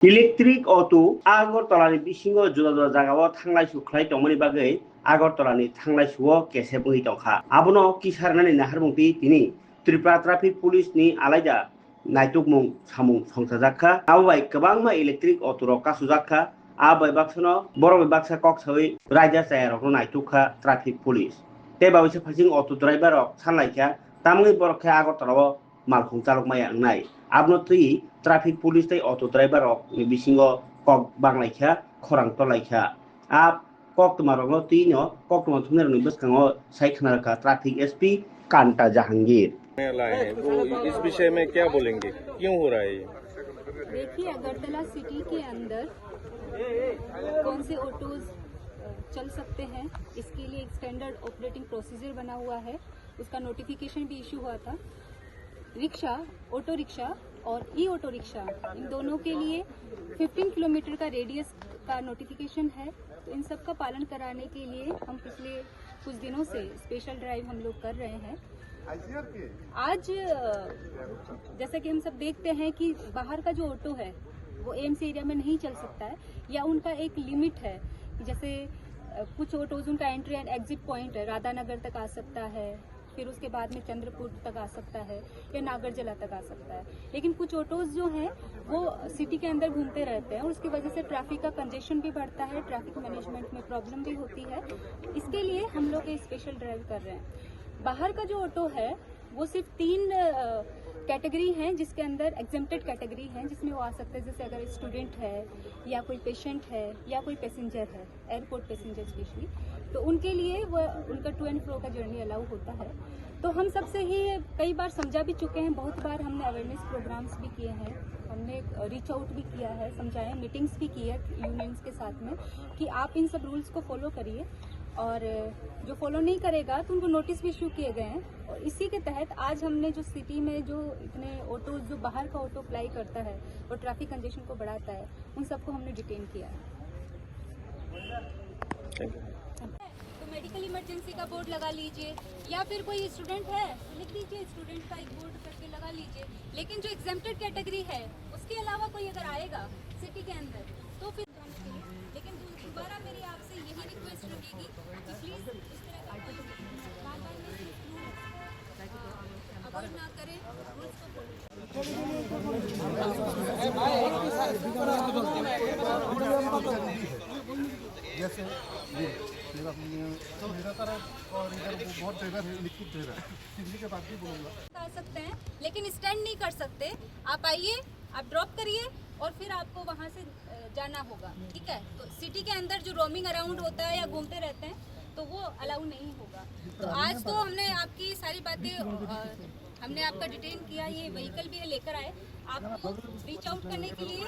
Electric अटो आगरतलानि बिसिङाव जुदा जुदा जायगायाव थांलाय सुख्लाय दंमोननि बागै आगरतलानि थांलाय सुआव केसे बुंहै दंखा आबनो किसारनानै नाहारबुंथि दिनै त्रिपुरा ट्राफिक पुलिसनि आलायदा नायथुकमुं सामुं संसाजाखा आवबाय गोबांमा इलेक्ट्रिक अटो कासुजाखा आबाय बाक्सनो बर' बाक्सा कक्सै रायजा जायारनो नायथुखा ट्राफिक पुलिस ते बावैसो फासिं अटो ड्राइभार सानलायखा तामुंनि बरखे आगरतलाव मालखुं चालक माया नाय आबनो तुई ट्राफिक पुलिस तै अटो ड्राइभार बिसिङो कक बांलायखा खरां तलायखा आप कक तुमारनो तीनो कक तुमा थुमनेरनि बसखाङो साइखनारका ट्राफिक एसपी कांता जहांगीर लाए हैं वो इस विषय में क्या बोलेंगे, क्यों हो रहा है ये? देखिए, अगरतला सिटी के अंदर कौन से ऑटोज चल सकते हैं, इसके लिए एक स्टैंडर्ड ऑपरेटिंग प्रोसीजर बना हुआ है। उसका नोटिफिकेशन भी इशू हुआ था। रिक्शा, ऑटो रिक्शा और ई ऑटो रिक्शा, इन दोनों के लिए 15 किलोमीटर का रेडियस का नोटिफिकेशन है। तो इन सब का पालन कराने के लिए हम पिछले कुछ दिनों से स्पेशल ड्राइव हम लोग कर रहे हैं। आज जैसा कि हम सब देखते हैं कि बाहर का जो ऑटो है वो एम्स एरिया में नहीं चल सकता है, या उनका एक लिमिट है। जैसे कुछ ऑटोज उनका एंट्री एंड एग्जिट पॉइंट है, राधानगर तक आ सकता है, फिर उसके बाद में चंद्रपुर तक आ सकता है या नागरजला तक आ सकता है। लेकिन कुछ ऑटोज जो हैं वो सिटी के अंदर घूमते रहते हैं और उसकी वजह से ट्रैफिक का कंजेशन भी बढ़ता है, ट्रैफिक मैनेजमेंट में प्रॉब्लम भी होती है। इसके लिए हम लोग एक स्पेशल ड्राइव कर रहे हैं। बाहर का जो ऑटो है वो सिर्फ 3 कैटेगरी हैं, जिसके अंदर एग्जेम्प्टेड कैटेगरी हैं, जिसमें वो आ सकते हैं। जैसे अगर स्टूडेंट है या कोई पेशेंट है या कोई पैसेंजर है, एयरपोर्ट पैसेंजर स्पेशली, तो उनके लिए वो उनका टू एंड फ्रो का जर्नी अलाउ होता है। तो हम सबसे ही कई बार समझा भी चुके हैं, बहुत बार हमने अवेयरनेस प्रोग्राम्स भी किए हैं, हमने रीच आउट भी किया है, समझाए, मीटिंग्स भी की है यूनियंस के साथ में कि आप इन सब रूल्स को फॉलो करिए, और जो फॉलो नहीं करेगा तो उनको नोटिस भी इशू किए गए हैं। और इसी के तहत आज हमने जो सिटी में जो इतने ऑटो, जो बाहर का ऑटो अप्लाई करता है और ट्रैफिक कंजेशन को बढ़ाता है, उन सबको हमने डिटेन किया है। तो मेडिकल इमरजेंसी का बोर्ड लगा लीजिए, या फिर कोई स्टूडेंट है लिख लीजिए, स्टूडेंट का एक बोर्ड करके लगा लीजिए। लेकिन जो एग्जेम्प्टेड कैटेगरी है उसके अलावा कोई अगर आएगा सिटी के अंदर तो फिर लेकिन दोबारा मेरी आपसे यही रिक्वेस्ट रहेगी कि प्लीज इस तरह का अवॉइड ना करें, रूल्स को जैसे मेरा तरफ और इधर बहुत ड्राइवर है, लिखित दे रहा है, किसी के बात भी बोलूँगा। आ सकते हैं लेकिन स्टैंड नहीं कर सकते। आप आइए, आप ड्रॉप करिए और फिर आपको वहाँ से जाना होगा, ठीक है। तो सिटी के अंदर जो रोमिंग अराउंड होता है या घूमते रहते हैं तो वो अलाउ नहीं होगा। तो आज तो हमने आपकी सारी बातें हमने आपका डिटेन किया, ये व्हीकल भी लेकर आए आपको रीच आउट करने के लिए।